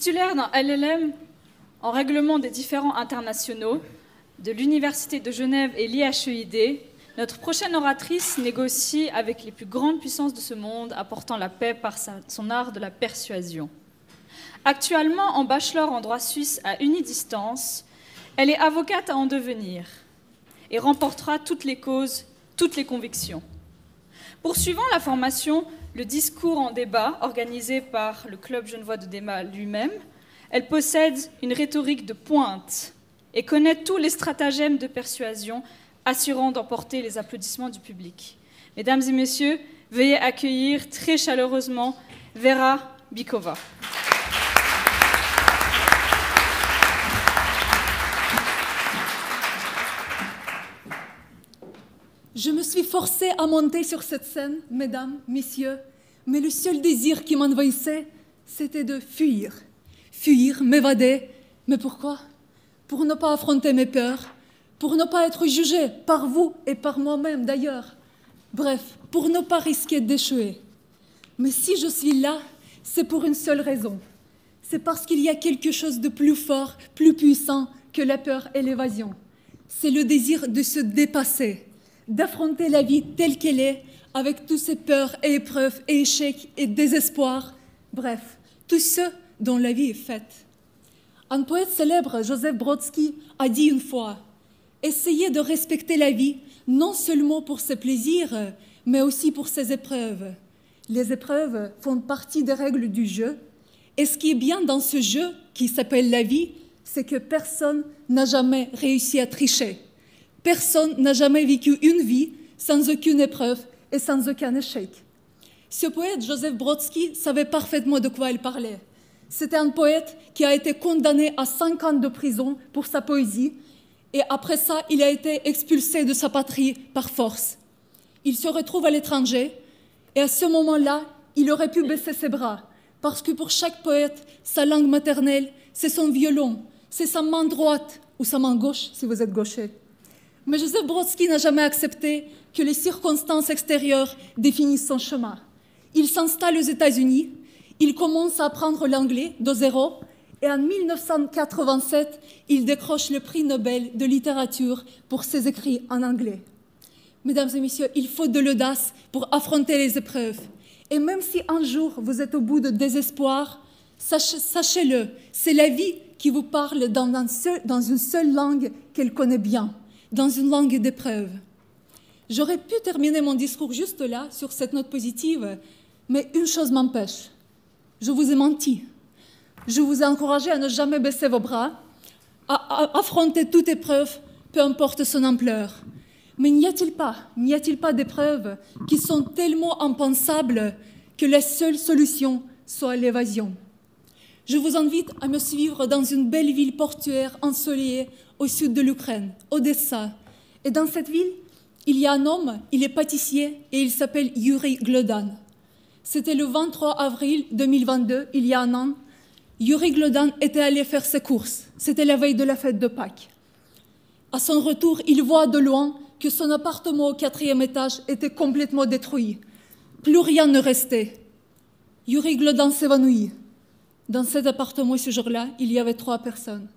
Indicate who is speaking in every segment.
Speaker 1: Titulaire d'un LLM en règlement des différends internationaux de l'Université de Genève et l'IHEID, notre prochaine oratrice négocie avec les plus grandes puissances de ce monde, apportant la paix par son art de la persuasion. Actuellement en bachelor en droit suisse à unidistance, elle est avocate à en devenir et remportera toutes les causes, toutes les convictions. Poursuivant la formation, le discours en débat organisé par le Club Genevois de débat lui-même, elle possède une rhétorique de pointe et connaît tous les stratagèmes de persuasion assurant d'emporter les applaudissements du public. Mesdames et messieurs, veuillez accueillir très chaleureusement Vera Bykova.
Speaker 2: Je me suis forcée à monter sur cette scène, mesdames, messieurs, mais le seul désir qui m'envahissait, c'était de fuir. Fuir, m'évader. Mais pourquoi? Pour ne pas affronter mes peurs, pour ne pas être jugée par vous et par moi-même d'ailleurs. Bref, pour ne pas risquer d'échouer. Mais si je suis là, c'est pour une seule raison. C'est parce qu'il y a quelque chose de plus fort, plus puissant que la peur et l'évasion. C'est le désir de se dépasser, d'affronter la vie telle qu'elle est, avec tous ses peurs et épreuves et échecs et désespoirs. Bref, tout ce dont la vie est faite. Un poète célèbre, Joseph Brodsky, a dit une fois « Essayez de respecter la vie, non seulement pour ses plaisirs, mais aussi pour ses épreuves. Les épreuves font partie des règles du jeu, et ce qui est bien dans ce jeu, qui s'appelle la vie, c'est que personne n'a jamais réussi à tricher. Personne n'a jamais vécu une vie sans aucune épreuve et sans aucun échec. » Ce poète, Joseph Brodsky, savait parfaitement de quoi il parlait. C'était un poète qui a été condamné à 5 ans de prison pour sa poésie, et après ça, il a été expulsé de sa patrie par force. Il se retrouve à l'étranger, et à ce moment-là, il aurait pu baisser ses bras, parce que pour chaque poète, sa langue maternelle, c'est son violon, c'est sa main droite, ou sa main gauche, si vous êtes gaucher. Mais Joseph Brodsky n'a jamais accepté que les circonstances extérieures définissent son chemin. Il s'installe aux États-Unis, il commence à apprendre l'anglais de zéro, et en 1987, il décroche le prix Nobel de littérature pour ses écrits en anglais. Mesdames et messieurs, il faut de l'audace pour affronter les épreuves. Et même si un jour vous êtes au bout de désespoir, sachez-le, c'est la vie qui vous parle dans une seule langue qu'elle connaît bien, dans une langue d'épreuve. J'aurais pu terminer mon discours juste là, sur cette note positive, mais une chose m'empêche. Je vous ai menti. Je vous ai encouragé à ne jamais baisser vos bras, à affronter toute épreuve, peu importe son ampleur. Mais n'y a-t-il pas d'épreuves qui sont tellement impensables que la seule solution soit l'évasion? Je vous invite à me suivre dans une belle ville portuaire ensoleillée au sud de l'Ukraine, Odessa. Et dans cette ville, il y a un homme, il est pâtissier et il s'appelle Yuri Glodan. C'était le 23 avril 2022, il y a un an. Yuri Glodan était allé faire ses courses. C'était la veille de la fête de Pâques. À son retour, il voit de loin que son appartement au 4e étage était complètement détruit. Plus rien ne restait. Yuri Glodan s'évanouit. Dans cet appartement, ce jour-là, il y avait 3 personnes.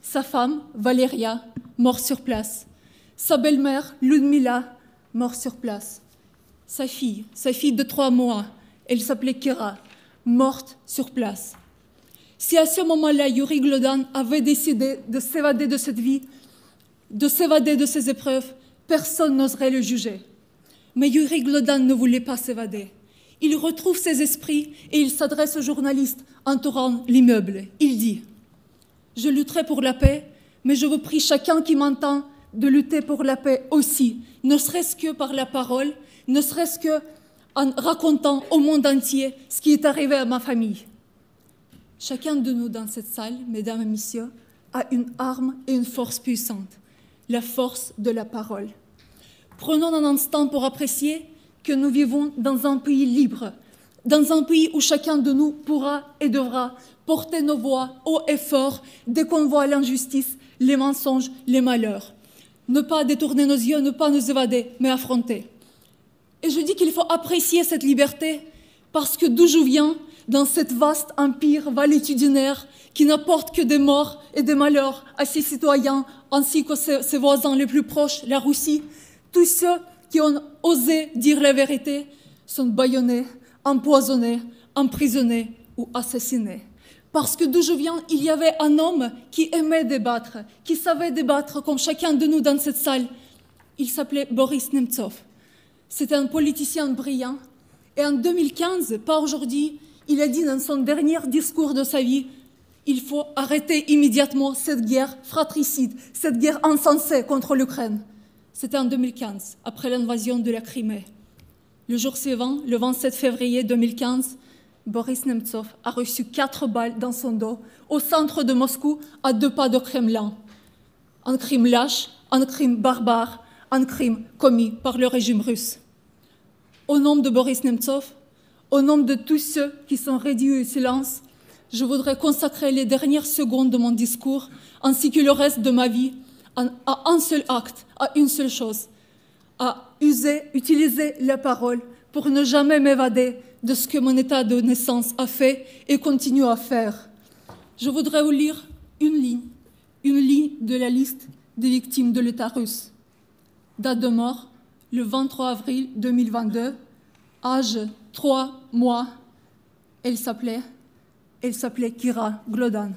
Speaker 2: Sa femme, Valeria, morte sur place. Sa belle-mère, Ludmila, morte sur place. Sa fille de 3 mois, elle s'appelait Kira, morte sur place. Si à ce moment-là, Yuri Glodan avait décidé de s'évader de cette vie, de s'évader de ses épreuves, personne n'oserait le juger. Mais Yuri Glodan ne voulait pas s'évader. Il retrouve ses esprits et il s'adresse aux journalistes entourant l'immeuble. Il dit « Je lutterai pour la paix, mais je vous prie chacun qui m'entend de lutter pour la paix aussi, ne serait-ce que par la parole, ne serait-ce qu'en racontant au monde entier ce qui est arrivé à ma famille. » Chacun de nous dans cette salle, mesdames et messieurs, a une arme et une force puissante, la force de la parole. Prenons un instant pour apprécier que nous vivons dans un pays libre, dans un pays où chacun de nous pourra et devra porter nos voix haut et fort dès qu'on voit l'injustice, les mensonges, les malheurs. Ne pas détourner nos yeux, ne pas nous évader, mais affronter. Et je dis qu'il faut apprécier cette liberté parce que d'où je viens, dans cet vaste empire valétudinaire qui n'apporte que des morts et des malheurs à ses citoyens ainsi que ses voisins les plus proches, la Russie, tous ceux qui ont osé dire la vérité sont bâillonnés, empoisonnés, emprisonnés ou assassinés. Parce que d'où je viens, il y avait un homme qui aimait débattre, qui savait débattre comme chacun de nous dans cette salle. Il s'appelait Boris Nemtsov. C'était un politicien brillant. Et en 2015, pas aujourd'hui, il a dit dans son dernier discours de sa vie, il faut arrêter immédiatement cette guerre fratricide, cette guerre insensée contre l'Ukraine. C'était en 2015, après l'invasion de la Crimée. Le jour suivant, le 27 février 2015, Boris Nemtsov a reçu 4 balles dans son dos, au centre de Moscou, à 2 pas de Kremlin. Un crime lâche, un crime barbare, un crime commis par le régime russe. Au nom de Boris Nemtsov, au nom de tous ceux qui sont réduits au silence, je voudrais consacrer les dernières secondes de mon discours, ainsi que le reste de ma vie, à un seul acte, à une seule chose, à utiliser la parole pour ne jamais m'évader de ce que mon état de naissance a fait et continue à faire. Je voudrais vous lire une ligne de la liste des victimes de l'État russe. Date de mort, le 23 avril 2022, âge 3 mois. Elle s'appelait Kira Glodan.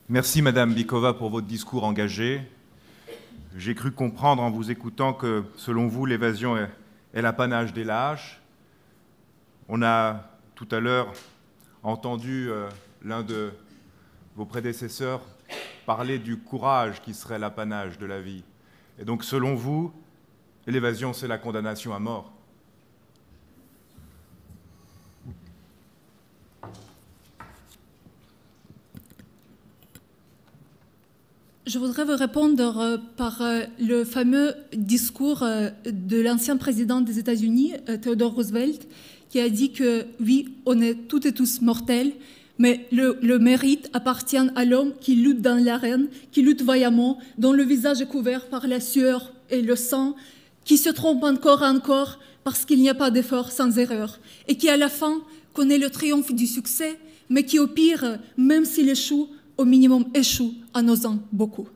Speaker 3: Merci Madame Bykova pour votre discours engagé. J'ai cru comprendre en vous écoutant que, selon vous, l'évasion est l'apanage des lâches. On a tout à l'heure entendu l'un de vos prédécesseurs parler du courage qui serait l'apanage de la vie. Et donc, selon vous, l'évasion, c'est la condamnation à mort.
Speaker 2: Je voudrais vous répondre par le fameux discours de l'ancien président des États-Unis, Theodore Roosevelt, qui a dit que oui, on est toutes et tous mortels, mais le mérite appartient à l'homme qui lutte dans l'arène, qui lutte vaillamment, dont le visage est couvert par la sueur et le sang, qui se trompe encore et encore parce qu'il n'y a pas d'effort sans erreur, et qui à la fin connaît le triomphe du succès, mais qui au pire, même s'il échoue, au minimum échoue en osant beaucoup.